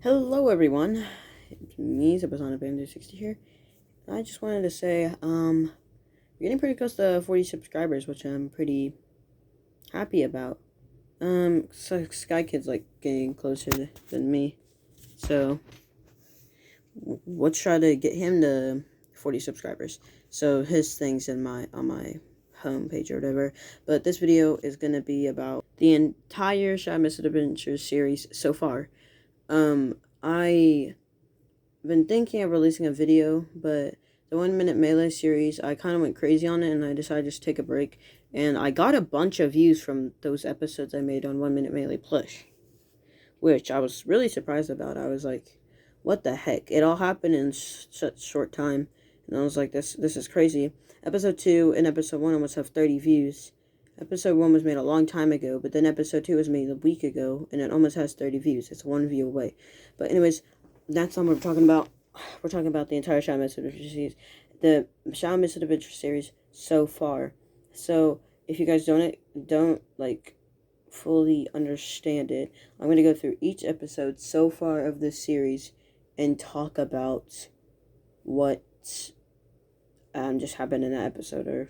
Hello everyone, it's me, Zabazana Band 60 here. I just wanted to say, we're getting pretty close to 40 subscribers, which I'm pretty happy about. So Sky Kid's like getting closer than me, so let's try to get him to 40 subscribers. So his thing's on my homepage or whatever. But this video is gonna be about the entire Shy Misfit Adventures series so far. I've been thinking of releasing a video, but the 1 Minute Melee series, I kind of went crazy on it, and I decided to just take a break. And I got a bunch of views from those episodes I made on 1 Minute Melee Plush, which I was really surprised about. I was like, what the heck? It all happened in such short time, and I was like, this is crazy. Episode 2 and Episode 1 almost have 30 views. Episode 1 was made a long time ago, but then Episode 2 was made a week ago, and it almost has 30 views. It's 1 view away. But anyways, that's all we're talking about. We're talking about the entire Shy Misfit Adventure series. The Shy Misfit Adventure series so far. So, if you guys don't like fully understand it, I'm going to go through each episode so far of this series and talk about what just happened in that episode, or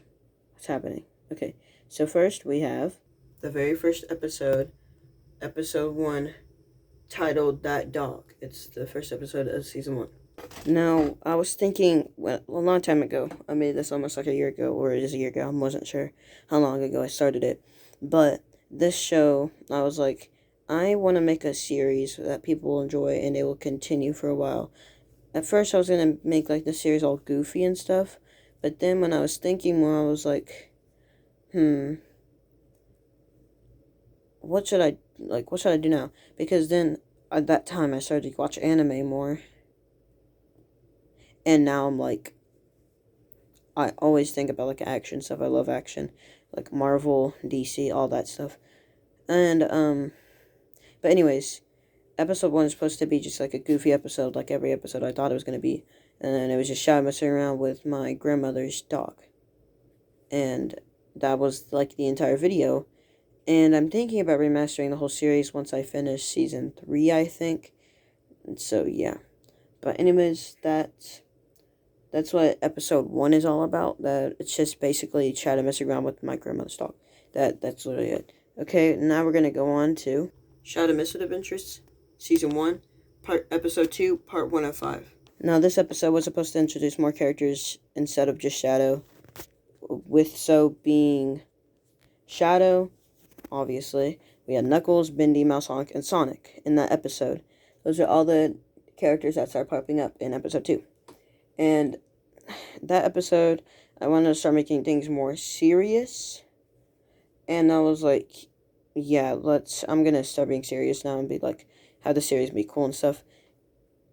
what's happening. Okay, so first we have the very first episode, episode 1, titled That Dog. It's the first episode of season 1. Now, I was thinking, well, a long time ago, I made this almost like a year ago, or it is a year ago, I wasn't sure how long ago I started it, but this show, I was like, I want to make a series that people will enjoy, and it will continue for a while. At first, I was going to make, like, the series all goofy and stuff, but then when I was thinking more, I was like, what should I do now? Because then, at that time, I started to watch anime more. And now I'm like, I always think about like action stuff. I love action, like Marvel, DC, all that stuff. And but anyways, episode 1 is supposed to be just like a goofy episode, like every episode I thought it was gonna be. And then it was just Shy messing around with my grandmother's dog, and that was like the entire video. And I'm thinking about remastering the whole series once I finish season 3, I think. And so yeah, but anyways, that's what episode 1 is all about. That it's just basically Chad messing around with my grandmother's dog. That's literally it. Okay, now we're gonna go on to Shadow Misfit Adventures, season 1, episode 2, part 1 of 5. Now this episode was supposed to introduce more characters instead of just Shadow, with so being Shadow, obviously. We had Knuckles, Bendy, Mousehawk, and Sonic in that episode. Those are all the characters that start popping up in episode 2. And that episode, I wanted to start making things more serious. And I was like, yeah, I'm going to start being serious now and be like, have the series be cool and stuff.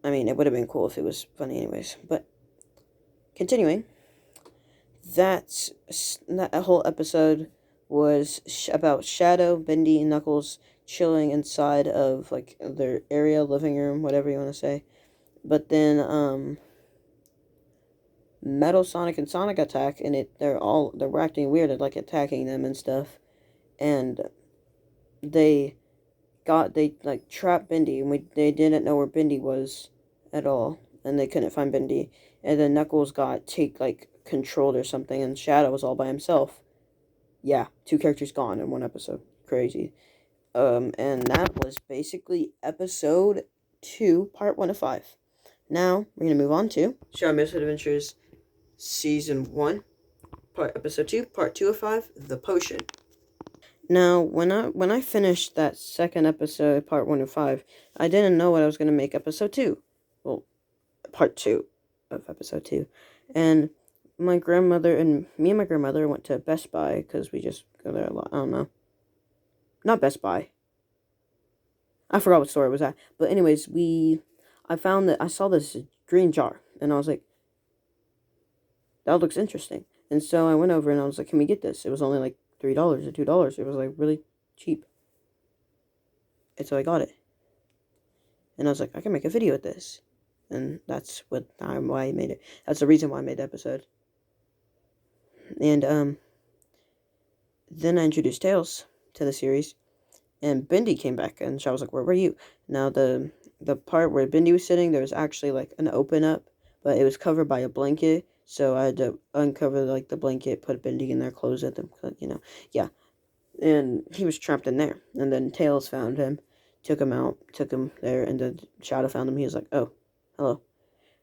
I mean, it would have been cool if it was funny anyways. But, continuing, that whole episode was about Shadow, Bendy, and Knuckles chilling inside of, like, their area, living room, whatever you want to say. But then, Metal Sonic and Sonic attack, and they're acting weird at like attacking them and stuff, and they like trapped Bendy, and they didn't know where Bendy was at all, and they couldn't find Bendy, and then Knuckles got controlled or something, and Shadow was all by himself. Yeah, 2 characters gone in 1 episode. Crazy. And that was basically episode 2, part 1 of 5. Now we're gonna move on to Shy Misfit Adventures, season 1, episode 2, part 2 of 5, The Potion. Now, when I finished that second episode, part 1 of 5, I didn't know what I was going to make episode 2. Well, part 2 of episode 2. And my grandmother and my grandmother went to Best Buy, because we just go there a lot. I don't know. Not Best Buy. I forgot what store it was at. But anyways, I saw this green jar, and I was like, that looks interesting. And so I went over and I was like, can we get this? It was only like $3 or $2. It was like really cheap. And so I got it. And I was like, I can make a video with this. And that's why I made it. That's the reason why I made the episode. And then I introduced Tails to the series. And Bendy came back, and I was like, where were you? Now the the part where Bindi was sitting, there was actually like an open up, but it was covered by a blanket. So I had to uncover like the blanket, put Bindi in there, close it, then yeah. And he was trapped in there. And then Tails found him, took him out, took him there, and then Shadow found him. He was like, "Oh, hello."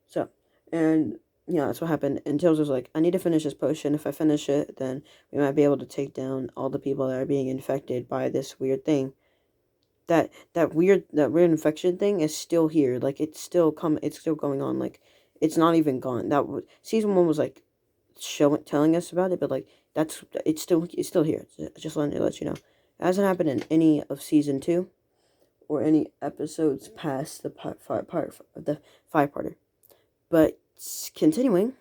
So, and yeah, that's what happened. And Tails was like, "I need to finish this potion. If I finish it, then we might be able to take down all the people that are being infected by this weird thing." That weird infection thing is still here. Like it's still going on. Like it's not even gone. Season 1 was like telling us about it, but like it's still here. Just letting let you know. It hasn't happened in any of season 2 or any episodes past the the 5-parter. But continuing,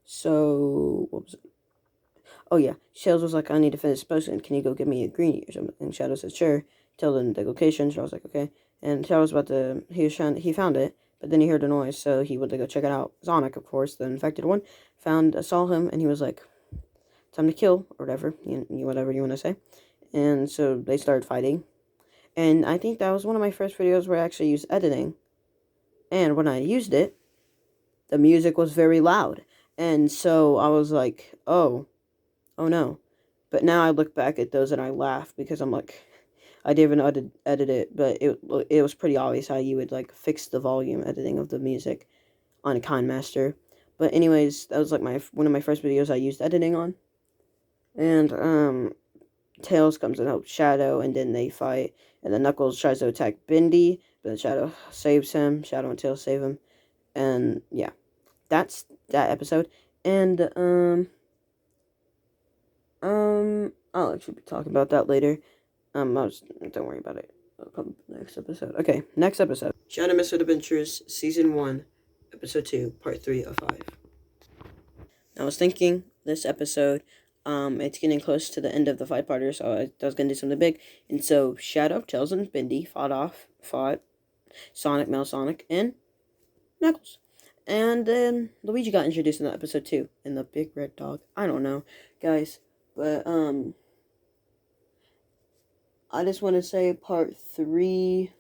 so what was it? Oh yeah, Tails was like, "I need to finish this potion. Can you go get me a greenie or something?" And Shadow said, "Sure." Tell them the location. So I was like, "Okay." And Shadow was about to. He found it, but then he heard a noise, so he went to go check it out. Sonic, of course, the infected one, saw him, and he was like, "Time to kill," or whatever, whatever you want to say. And so they started fighting. And I think that was one of my first videos where I actually used editing. And when I used it, the music was very loud. And so I was like, oh no. But now I look back at those and I laugh because I'm like, I didn't even edit it, but it was pretty obvious how you would like fix the volume editing of the music on a KineMaster. But anyways, that was like one of my first videos I used editing on. And Tails comes and helps Shadow, and then they fight. And then Knuckles tries to attack Bindi, but then Shadow saves him. Shadow and Tails save him. And yeah, that's that episode. And I'll actually be talking about that later. Don't worry about it. I'll come next episode. Okay, next episode. Shadow Misfit Adventures, Season 1, Episode 2, Part 3 of 5. I was thinking this episode, it's getting close to the end of the 5-parter, so I was gonna do something big. And so Shadow, Tails, and Bindi fought Sonic, Sonic, and Knuckles. And then Luigi got introduced in that episode too, in the big red dog. I don't know, guys, but I just want to say part 3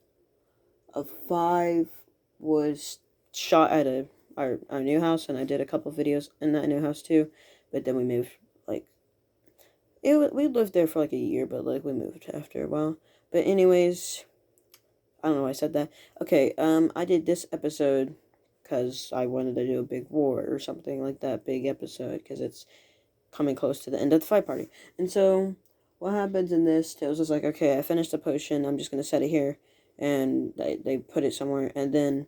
of 5 was shot at our new house, and I did a couple videos in that new house too. But then we moved, like we lived there for like a year, but like we moved after a while. But anyways, I don't know why I said that. Okay, I did this episode because I wanted to do a big war or something like that, big episode, because it's coming close to the end of the 5-party. And so, what happens in this, Tails is like, okay, I finished the potion, I'm just going to set it here, and they put it somewhere, and then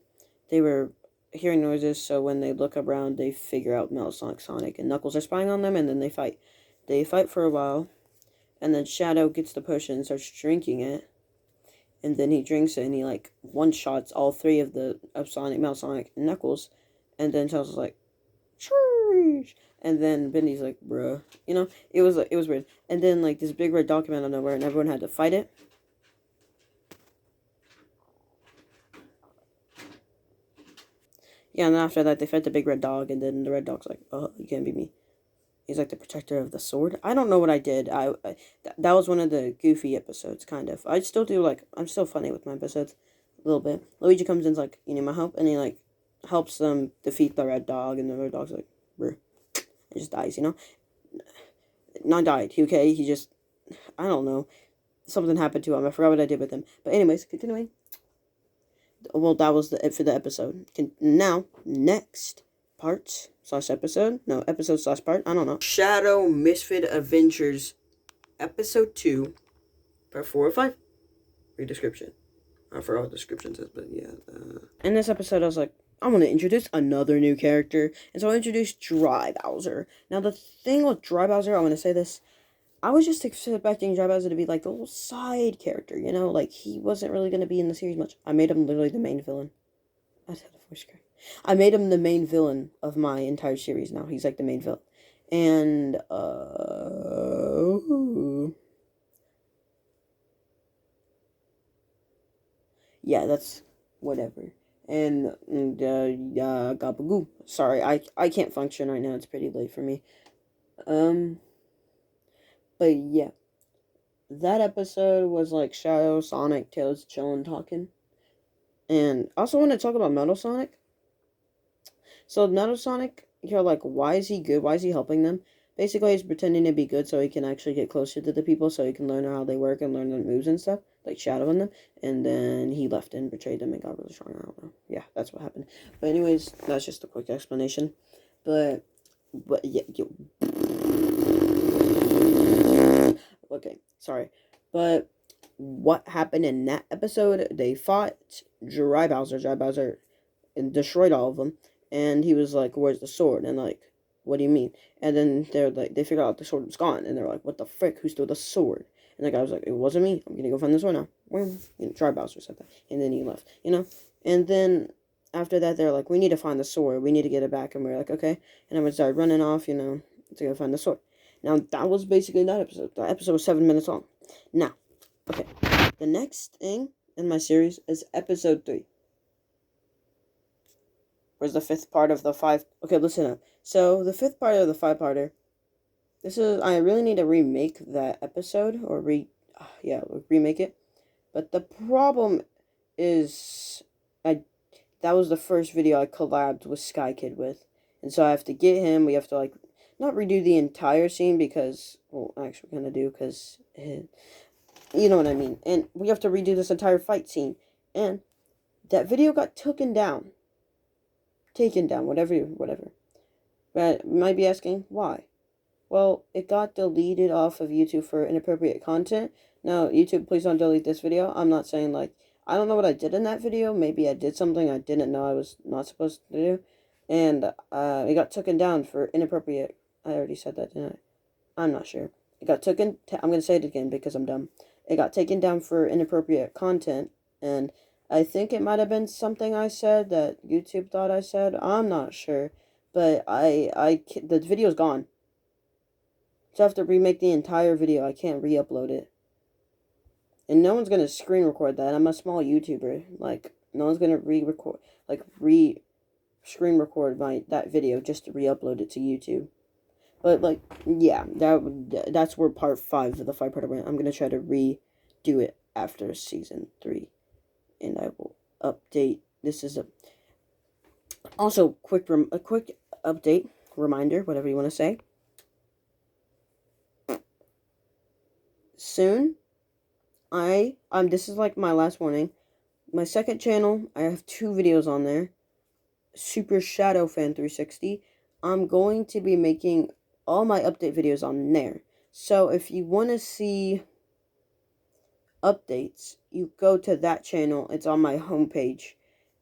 they were hearing noises, so when they look around, they figure out Sonic, and Knuckles are spying on them, and then they fight. They fight for a while, and then Shadow gets the potion and starts drinking it, and then he drinks it, and he, like, one-shots all 3 of Sonic, Sonic, and Knuckles, and then Tails is like, Church! And then Bendy's like, bruh. It was weird. And then, like, this big red dog came out of nowhere, and everyone had to fight it. Yeah, and then after that, they fed the big red dog, and then the red dog's like, oh, you can't beat me. He's like the protector of the sword. I don't know what I did. That was one of the goofy episodes, kind of. I still do, like, I'm still funny with my episodes, a little bit. Luigi comes in's like, you need my help? And he, like, helps them defeat the red dog, and the red dog's like, bruh. He just dies, Not died, okay? He just, I don't know. Something happened to him. I forgot what I did with him. But anyways, continuing. Well, that was it for the episode. Now, next part / episode. No, episode / part. I don't know. Shadow Misfit Adventures, Episode 2, Part 4 of 5. Read description. I forgot what description says, but yeah. In this episode, I was like, I want to introduce another new character. And so I introduced Dry Bowser. Now, the thing with Dry Bowser, I want to say this. I was just expecting Dry Bowser to be like the little side character, like he wasn't really going to be in the series much. I made him literally the main villain. I made him the main villain of my entire series now. He's like the main villain. And, yeah, that's whatever. And Gabagoo. Sorry, I can't function right now. It's pretty late for me. But yeah. that episode was like Shadow, Sonic, Tails, chillin', talking. And I also want to talk about Metal Sonic. So Metal Sonic, you're like, why is he good? Why is he helping them? Basically, he's pretending to be good so he can actually get closer to the people, so he can learn how they work and learn their moves and stuff, like shadowing them. And then he left and betrayed them and got really strong. I don't know. Yeah, that's what happened. But anyways, that's just a quick explanation. But yeah, okay, sorry. But what happened in that episode? They fought Dry Bowser. Dry Bowser and destroyed all of them. And he was like, "Where's the sword?" And like, "What do you mean?" And then they're like, they figure out the sword was gone, and they're like, "What the frick? Who stole the sword?" And the guy was like, "It wasn't me. I'm gonna go find the sword now." Well, Dry Bowser said that, and then he left. And then after that, they're like, "We need to find the sword. We need to get it back." And we're like, "Okay." And then we started running off, to go find the sword. Now that was basically that episode. That episode was 7 minutes long. Now, okay, the next thing in my series is episode 3. Where's the fifth part of the 5? Okay, listen up. So the fifth part of the 5-parter. I really need to remake that episode or remake it. But the problem is, that was the first video I collabed with Sky Kid with, and so I have to get him. We have to not redo the entire scene because, well, actually, we're gonna do because you know what I mean. And we have to redo this entire fight scene, and that video got taken down, whatever. But you might be asking why. Well, it got deleted off of YouTube for inappropriate content. Now, YouTube, please don't delete this video. I'm not saying, I don't know what I did in that video. Maybe I did something I didn't know I was not supposed to do. And it got taken down for inappropriate. I already said that, didn't I? I'm not sure. It got taken. I'm going to say it again because I'm dumb. It got taken down for inappropriate content. And I think it might have been something I said that YouTube thought I said. I'm not sure. But the video's gone. So I have to remake the entire video. I can't re-upload it. And no one's gonna screen record that. I'm a small YouTuber. No one's gonna screen record that video just to re-upload it to YouTube. But yeah, that's where part 5 of the 5-part went. I'm gonna try to redo it after season 3, and I will update. This is also a quick update reminder, whatever you want to say. Soon, this is my last warning. My second channel, I have 2 videos on there. Super Shadow Fan 360. I'm going to be making all my update videos on there. So if you want to see updates, you go to that channel. It's on my homepage.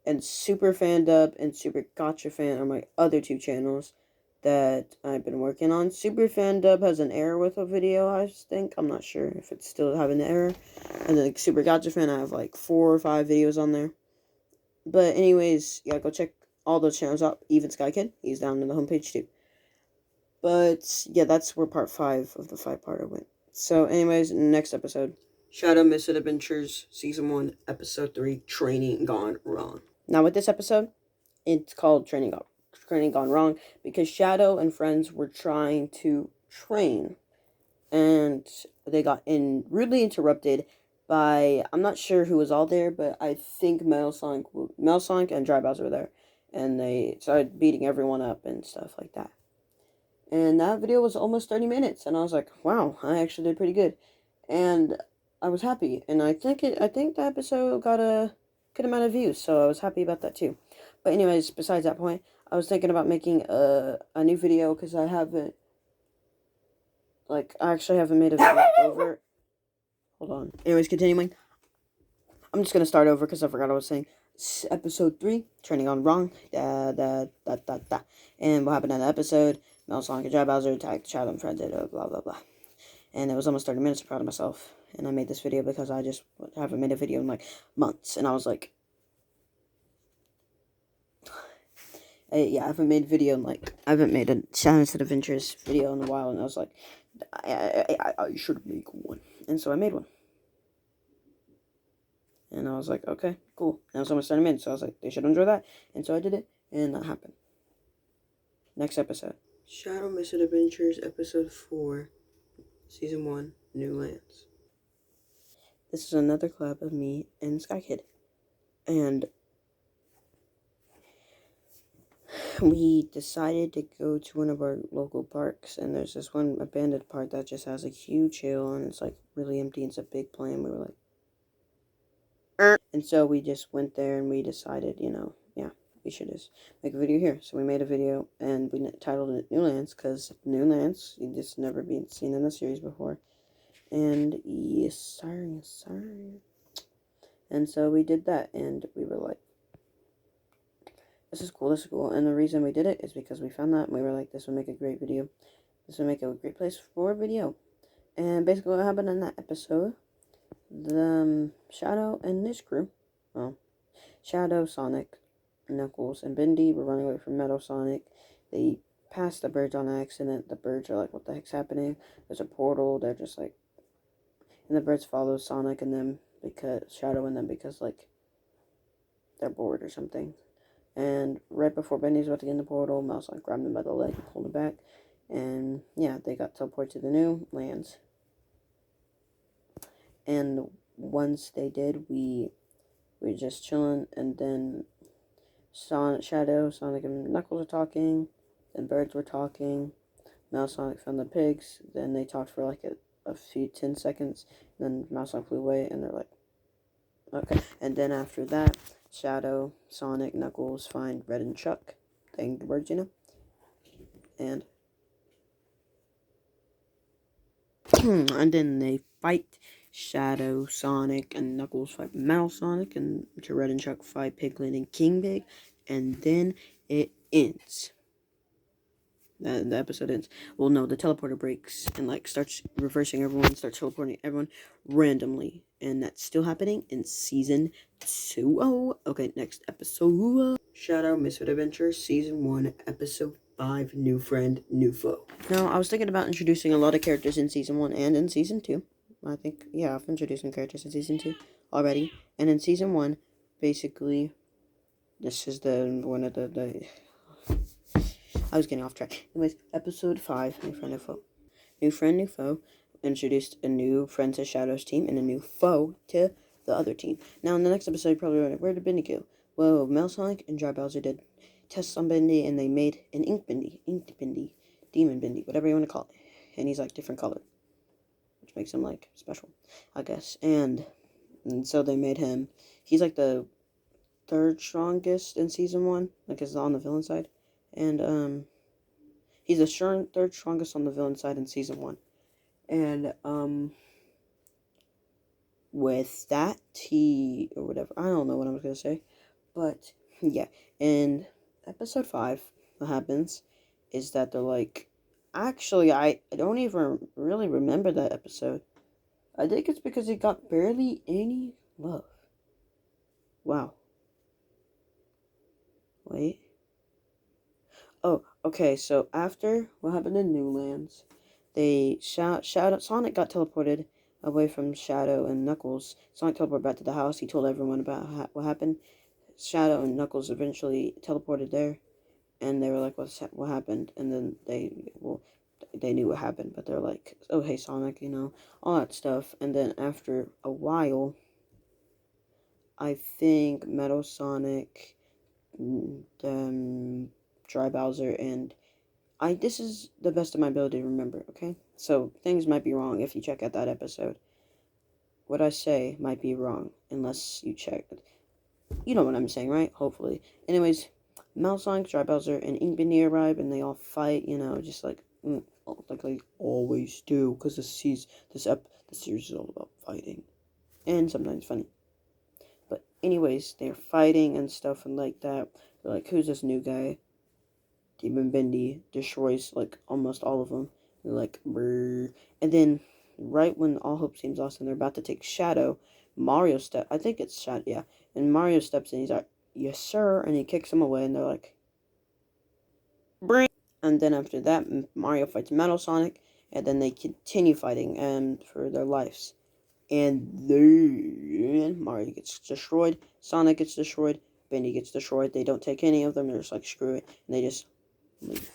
And Super Fan Dub and Super Gotcha Fan are my other 2 channels that I've been working on. Super Fan Dub has an error with a video, I think. I'm not sure if it's still having the error. And then Super Gotcha Fan, I have 4 or 5 videos on there. But anyways, yeah, go check all those channels out. Even Sky Kid, he's down in the homepage too. But yeah, that's where part 5 of the 5-parter went. So anyways, next episode, Shadow Misfit Adventures Season 1, Episode 3, Training Gone Wrong. Now with this episode, it's called Training Gone Wrong because Shadow and friends were trying to train, and they got rudely interrupted by, I'm not sure who was all there, but I think Metal Sonic and Dry Bowser were there, and they started beating everyone up and stuff like that. And that video was almost 30 minutes, and I was like, wow, I actually did pretty good, and I was happy, and I think the episode got a good amount of views, so I was happy about that too. But anyways, besides that point, I was thinking about making a new video because I actually haven't made a video over. Hold on. Anyways, continuing. I'm just gonna start over because I forgot what I was saying. Episode 3, Training Gone Wrong. And what happened in that episode? Metal Sonic and Dry Bowser attacked the child and friends, blah blah blah. And it was almost 30 minutes. I'm proud of myself. And I made this video because I just haven't made a video in months. And I was like, I haven't made a video I haven't made a Shadow Adventures video in a while. And I was like, I should make one. And so I made one. And I was like, okay, cool. Now it's almost 30 minutes. So I was like, they should enjoy that. And so I did it. And that happened. Next episode. Shadow Misfit Adventures, Episode 4, Season 1, New Lands. this is another collab of me and Sky Kid. And we decided to go to one of our local parks, and there's this one abandoned park that just has a huge hill, and it's like really empty. It's a big plan. We were like, and so we just went there, and we decided, yeah, we should just make a video here. So we made a video, and we titled it New Lands, because New Lands, it's never been seen in the series before. And yes sir, yes sir. And so we did that, and we were like, this is cool. And the reason we did it is because we found that, and we were like, this would make a great video. This would make a great place for a video. And basically what happened in that episode, the Shadow and this crew, well, Shadow, Sonic, Knuckles, and Bendy were running away from Metal Sonic. They passed the birds on accident. The birds are like, what the heck's happening? There's a portal. They're just like, and the birds follow Sonic and them, because Shadow and them, because like they're bored or something. And right before Bendy's about to get in the portal, Mouse like grabbed him by the leg and pulled him back. And yeah, they got teleported to the new lands. And once they did, we were just chilling, and then Shadow, Sonic, and Knuckles were talking, then birds were talking. Mouse Sonic found the pigs, then they talked for like a few 10 seconds, then Mouse Sonic flew away, and they're like, okay. And then after that, Shadow, Sonic, Knuckles find Red and Chuck, the Angry Birds, and and then they fight. Shadow, Sonic, and Knuckles fight Mouse Sonic, and Red and Chuck fight Piglet and King Pig, and then it ends. The episode ends. Well, no, the teleporter breaks and like starts reversing everyone, starts teleporting everyone randomly, and that's still happening in season 2. Oh, okay, next episode. Shadow Misfit Adventure, season 1, episode 5. New friend, new foe. Now, I was thinking about introducing a lot of characters in season 1 and in season 2. I think, yeah, I've introduced some characters in season 2 already, and in season 1, basically, this is one of the I was getting off track. Anyways, episode 5, New Friend, New Foe. New Friend, New Foe introduced a new friend to Shadow's team and a new foe to the other team. Now, in the next episode, you're probably wondering, where did Bendy go? Well, Mel Sonic and Dry Bowser did tests on Bendy, and they made an Inked Bendy, Demon Bendy, whatever you want to call it. And he's like different color, which makes him like special, I guess. And so they made him, he's like the 3rd strongest in season 1, like is on the villain side. And he's the 3rd strongest on the villain side in season 1. And with that, or whatever, I don't know what I was gonna say, but yeah. In episode 5, what happens is that they're like, actually, I don't even really remember that episode. I think it's because it got barely any love. Wow. Wait. Oh, okay, so after what happened in Newlands, Sonic got teleported away from Shadow and Knuckles. Sonic teleported back to the house. He told everyone about what happened. Shadow and Knuckles eventually teleported there, and they were like, what happened? And then they knew what happened, but they're like, oh, hey, Sonic, all that stuff. And then after a while, I think Metal Sonic, Dry Bowser, and this is the best of my ability to remember, okay? So, things might be wrong if you check out that episode. What I say might be wrong, unless you check. You know what I'm saying, right? Hopefully. Anyways, Mouse Sonic, Dry Bowser, and Ink Bendy arrive, and they all fight, just like they always do, because the series is all about fighting. And sometimes funny. But anyways, they're fighting and stuff and like that. They're like, who's this new guy? Demon Bendy destroys like almost all of them. They're like, brrr. And then right when all hope seems lost and they're about to take Shadow, Mario I think it's Shadow, yeah. And Mario steps in, he's like, yes sir, and he kicks him away, and they're like, brrr. And then after that, Mario fights Metal Sonic, and then they continue fighting for their lives. And then Mario gets destroyed, Sonic gets destroyed, Bendy gets destroyed. They don't take any of them. They're just like, screw it, and they just leave.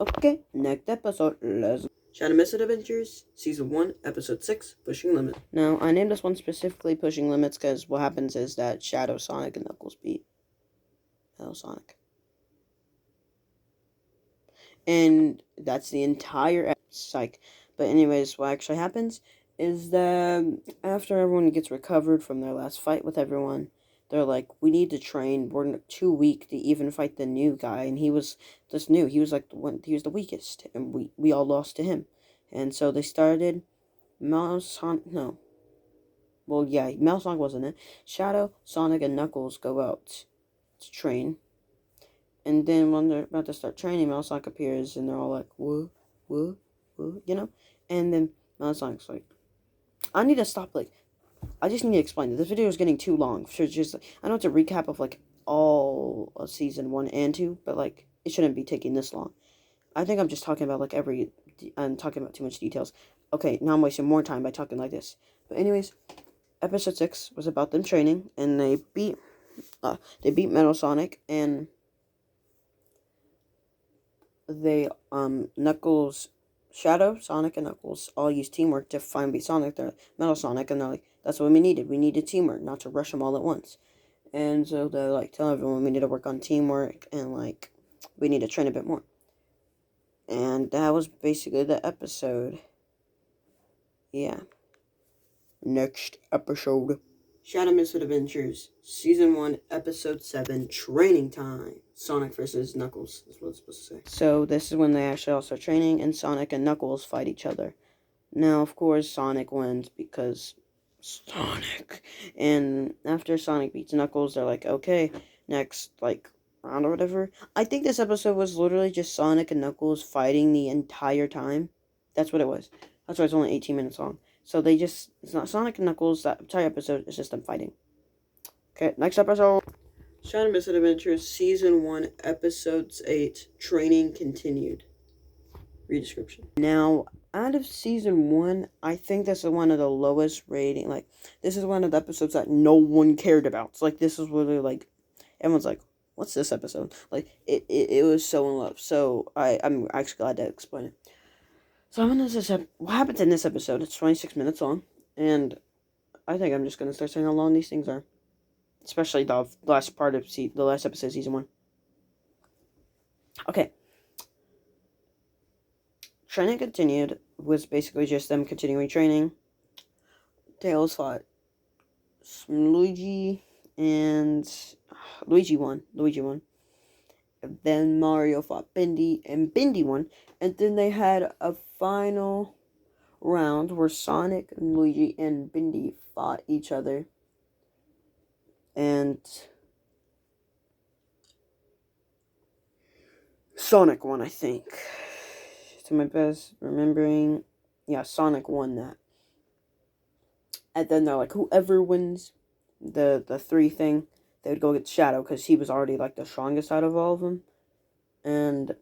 Okay, next episode. Let's Shadow Misfit Adventures, Season 1, Episode 6, Pushing Limits. Now, I named this one specifically Pushing Limits because what happens is that Shadow, Sonic, and Knuckles beat Metal Sonic. And that's the entire psych. But anyways, what actually happens is that after everyone gets recovered from their last fight with everyone, they're like, we need to train. We're too weak to even fight the new guy. And he was just new. He was like he was the weakest. And we all lost to him. And so they started Sonic wasn't it. Shadow, Sonic, and Knuckles go out to train. And then when they're about to start training, Sonic appears, and they're all like, "Whoa, whoa, whoa," you know? And then Sonic's like, I need to stop, I just need to explain it. This video is getting too long. So just, I know it's a recap of, all of Season 1 and 2, but, it shouldn't be taking this long. I think I'm just talking about, I'm talking about too much details. Okay, now I'm wasting more time by talking like this. But anyways, Episode 6 was about them training, and they beat Metal Sonic, and they, Knuckles, Shadow, Sonic, and Knuckles all use teamwork to find beat Sonic. They're Metal Sonic, and they're like, that's what we needed. We needed teamwork, not to rush them all at once. And so they're like, tell everyone we need to work on teamwork, and we need to train a bit more. And that was basically the episode. Yeah. Next episode. Shadow Misfit Adventures, Season 1, Episode 7, Training Time. Sonic versus Knuckles, is what it's supposed to say. So this is when they actually all start training, and Sonic and Knuckles fight each other. Now, of course, Sonic wins because Sonic. And after Sonic beats Knuckles, they're like, okay, next, round or whatever. I think this episode was literally just Sonic and Knuckles fighting the entire time. That's what it was. That's why it's only 18 minutes long. So it's not Sonic and Knuckles, that entire episode is just them fighting. Okay, next episode. Shadow Misfit Adventures, Season 1, Episodes 8, Training Continued. Read description. Now, out of Season 1, I think this is one of the lowest rating. This is one of the episodes that no one cared about. It's this is literally, everyone's like, what's this episode? It was so in love. So, I'm actually glad to explain it. So what happens in this episode? It's 26 minutes long, and I think I'm just gonna start saying how long these things are, especially the last part of the last episode of Season 1. Okay. Training continued was basically just them continuing training. Tails fought Luigi, and Luigi won. Then Mario fought Bendy, and Bendy won. And then they had a final round where Sonic, and Luigi, and Bendy fought each other. And Sonic won, I think. To my best remembering, yeah, Sonic won that. And then they're like, whoever wins the 3 thing, they would go get Shadow, because he was already, the strongest out of all of them. And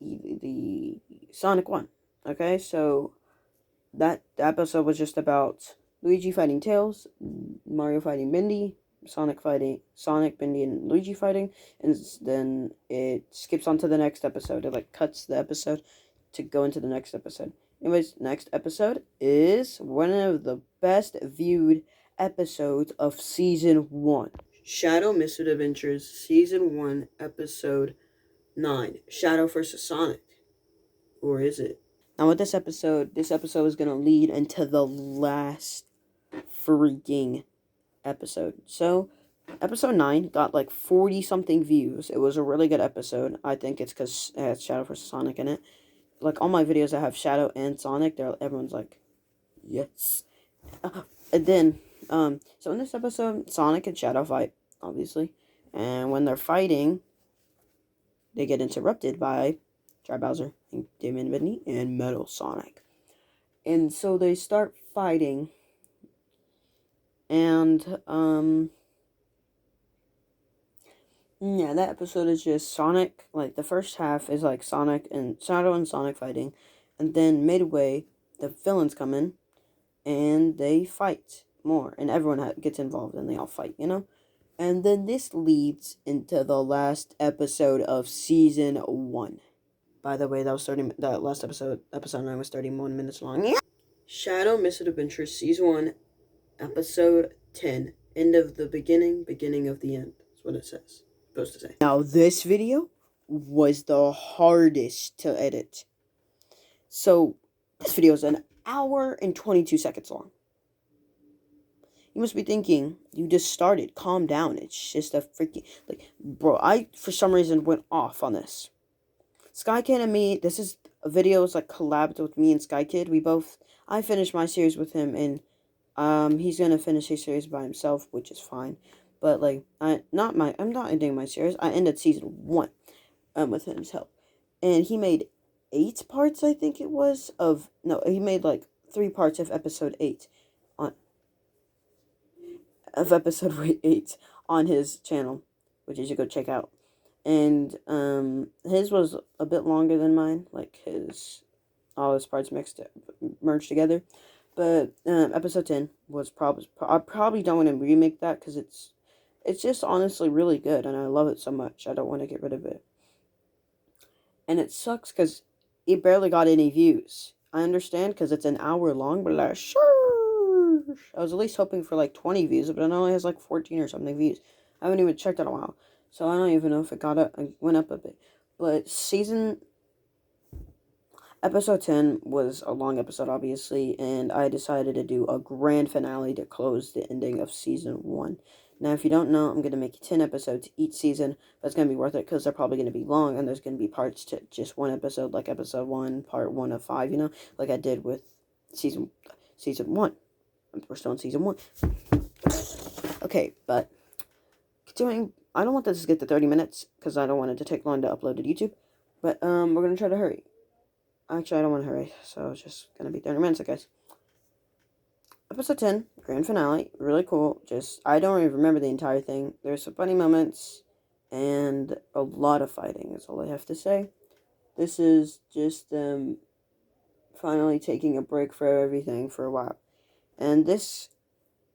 the Sonic won. Okay, so that episode was just about Luigi fighting Tails, Mario fighting Bendy, Sonic, Bendy, and Luigi fighting, and then it skips on to the next episode. It cuts the episode to go into the next episode. Anyways, next episode is one of the best viewed episodes of Season 1. Shadow Misfit Adventures, Season 1, Episode 9. Shadow versus Sonic. Or is it? Now with this episode is going to lead into the last freaking episode. So, episode 9 got 40-something views. It was a really good episode. I think it's because it has Shadow versus Sonic in it. All my videos that have Shadow and Sonic, everyone's like, yes. And then, so in this episode, Sonic and Shadow fight, obviously. And when they're fighting, they get interrupted by Dry Bowser, and Damon Bendy, and Metal Sonic. And so they start fighting. And, yeah, that episode is just Sonic, the first half is Sonic and Shadow and Sonic fighting, and then midway, the villains come in, and they fight more, and everyone gets involved, and they all fight, and then this leads into the last episode of Season 1. By the way, that was 30. That last episode 9 was 31 minutes long. Yeah. Shadow Misadventure Season 1, Episode 10. End of the beginning, beginning of the end. That's what it says. Supposed to say. Now, this video was the hardest to edit. So, this video is an hour and 22 seconds long. You must be thinking, you just started. Calm down. It's just a freaking... Like, bro, I, for some reason, went off on this. SkyKid and me, this is a video, it's like collabed with me and SkyKid. I finished my series with him, and he's gonna finish his series by himself, which is fine. But like, I'm not ending my series. I ended season 1, with his help, and he made 8 parts, I think it was, he made like 3 parts of episode 8 on his channel, which you should go check out. And his was a bit longer than mine, like all his parts merged together. But episode 10 was I probably don't want to remake that because it's just honestly really good, and I love it so much. I don't want to get rid of it. And it sucks because it barely got any views. I understand because it's an hour long, but like, sure. I was at least hoping for like 20 views, but it only has like 14 or something views. I haven't even checked in a while. So I don't even know if it went up a bit. But episode 10 was a long episode, obviously, and I decided to do a grand finale to close the ending of season 1. Now, if you don't know, I'm going to make 10 episodes each season, but it's going to be worth it because they're probably going to be long, and there's going to be parts to just one episode, like episode 1, part 1 of 5, like I did with season 1. We're still in season 1. Okay, but continuing, I don't want this to get to 30 minutes, because I don't want it to take long to upload to YouTube, but we're going to try to hurry. Actually, I don't want to hurry, so it's just going to be 30 minutes, I guess. Episode 10, grand finale, really cool. I don't even remember the entire thing. There's some funny moments, and a lot of fighting, is all I have to say. This is just them finally taking a break for everything for a while. And this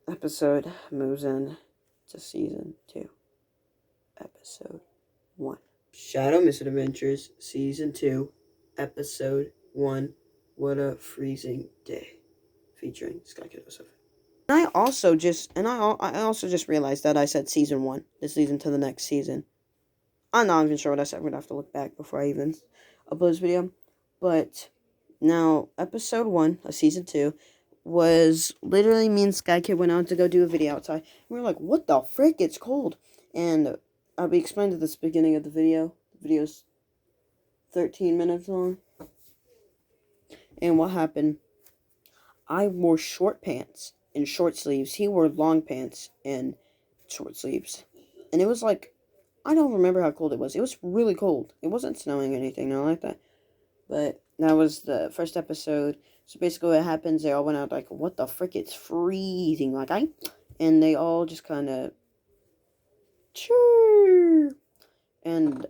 episode moves in to season 2, episode 1. Shadow Misadventures, season 2, episode 1, What a Freezing Day, featuring SkyKid. I also just realized that I said season 1, this season to the next season. I'm not even sure what I said. I'm gonna have to look back before I even upload this video. But now, episode 1 of season 2 was literally me and SkyKid went out to go do a video outside. We were like, what the frick? It's cold. And I'll be explained at this beginning of the video. The video's 13 minutes long. And what happened? I wore short pants and short sleeves. He wore long pants and short sleeves. And it was like, I don't remember how cold it was. It was really cold. It wasn't snowing or anything, not like that. But that was the first episode. So basically what happens, they all went out like, what the frick, it's freezing. Like, and they all just kind of, sure. And,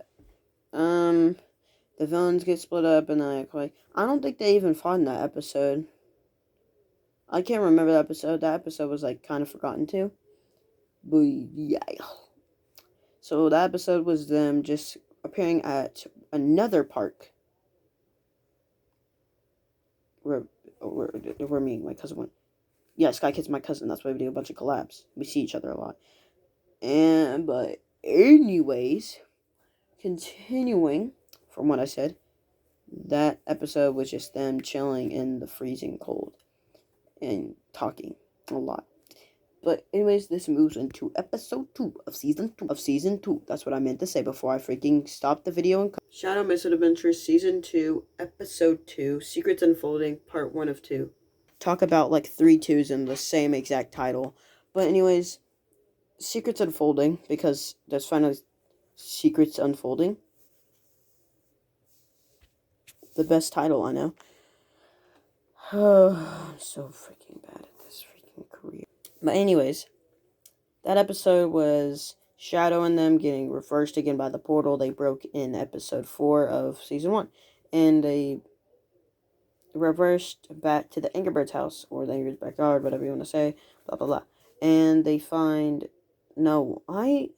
the villains get split up, and like, I don't think they even fought in that episode. I can't remember that episode. That episode was, like, kind of forgotten, too. But, yeah. So, that episode was them just appearing at another park. Where me and my cousin went. Yeah, SkyKid's my cousin. That's why we do a bunch of collabs. We see each other a lot. But anyways, continuing from what I said, that episode was just them chilling in the freezing cold and talking a lot. But anyways, this moves into episode 2 of season 2. That's what I meant to say before I freaking stopped the video and Shadow Misadventures season 2, episode 2, Secrets Unfolding, part 1 of 2. Talk about like 3 2s in the same exact title. But anyways, Secrets Unfolding, because there's finally Secrets Unfolding. The best title I know. Oh, I'm so freaking bad at this freaking career. But anyways, that episode was Shadow and them getting reversed again by the portal. They broke in episode 4 of season 1. And they reversed back to the Angerbird's house, or the Angerbird's backyard, whatever you want to say, blah, blah, blah. And they find, they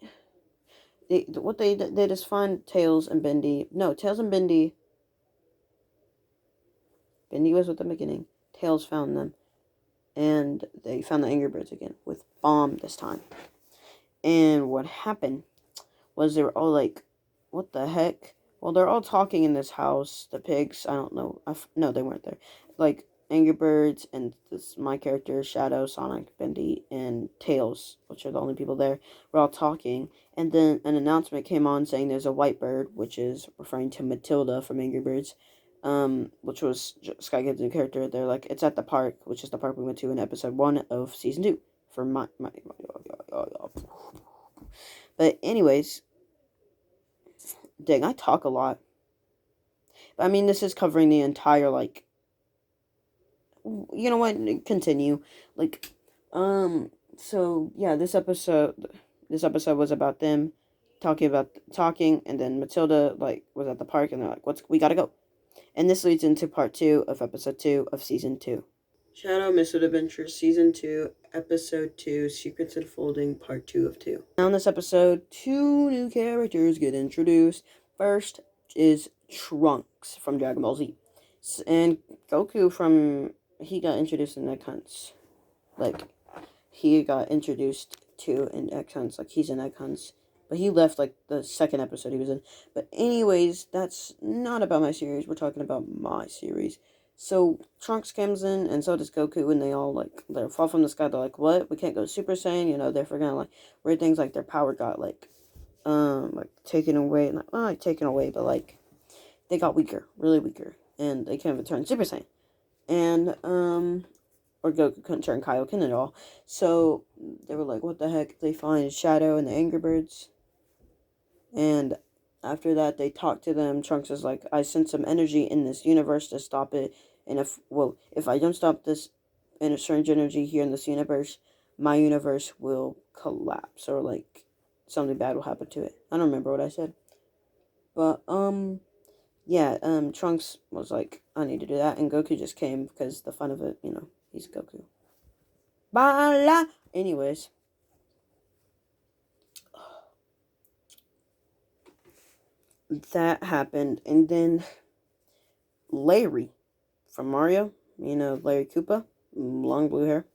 just find Tails and Bendy. No, Tails and Bendy Bendy was with them beginning. Tails found them. And they found the Angry Birds again. With Bomb this time. And what happened was they were all like, what the heck? Well, they're all talking in this house. The pigs, I don't know. No, they weren't there. Like, Angry Birds and my character, Shadow, Sonic, Bendy, and Tails, which are the only people there, were all talking. And then an announcement came on saying there's a white bird, which is referring to Matilda from Angry Birds, which was Sky Kid's new character. They're like, it's at the park, which is the park we went to in episode 1 of season 2. For But anyways, dang, I talk a lot. But I mean, this is covering the entire, like, you know what, continue. Like, so, yeah, this episode was about them talking, and then Matilda, like, was at the park, and they're like, we gotta go. And this leads into part 2 of episode 2 of season 2. Shadow Misfit Adventures, Season 2, Episode 2, Secrets Unfolding, Part 2 of 2. Now in this episode, 2 new characters get introduced. First is Trunks from Dragon Ball Z. And Goku he got introduced in Egg Hunts. Like, he got introduced to in Egg Hunts. Like, he's in Egg Hunts. But he left, like, the second episode he was in. But anyways, that's not about my series. We're talking about my series. So, Trunks comes in, and so does Goku, and they all, like, they fall from the sky. They're like, what? We can't go Super Saiyan? You know, they're forgetting, like, weird things, like, their power got, like, taken away. Not like, taken away, but, like, they got weaker. Really weaker. And they can't even turn Super Saiyan. And, or Goku couldn't turn Kaioken at all. So, they were like, what the heck? They find Shadow and the Angry Birds. And after that, they talk to them. Trunks is like, I sense some energy in this universe to stop it. And if I don't stop this strange energy here in this universe, my universe will collapse. Or, like, something bad will happen to it. I don't remember what I said. But, yeah, Trunks was like, I need to do that. And Goku just came because the fun of it, you know, he's Goku. Bala! Anyways. That happened. And then Larry from Mario, you know, Larry Koopa, long blue hair,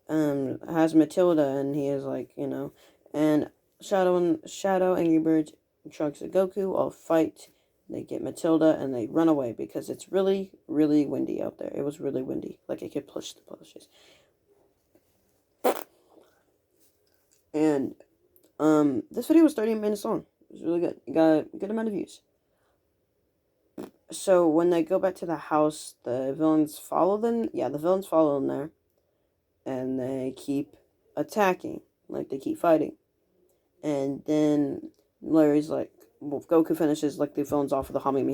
has Matilda, and he is like, you know, and Shadow, Angry Birds, Trunks, and Goku all fight. They get Matilda, and they run away because it's really, really windy out there. It was really windy, like it could push the bushes. And this video was 30 minutes long. It was really good. It got a good amount of views. So when they go back to the house, the villains follow them. Yeah, the villains follow them there. And they keep attacking. Like, they keep fighting. And then Larry's like, well, Goku finishes, like, the villains off with the Hamimi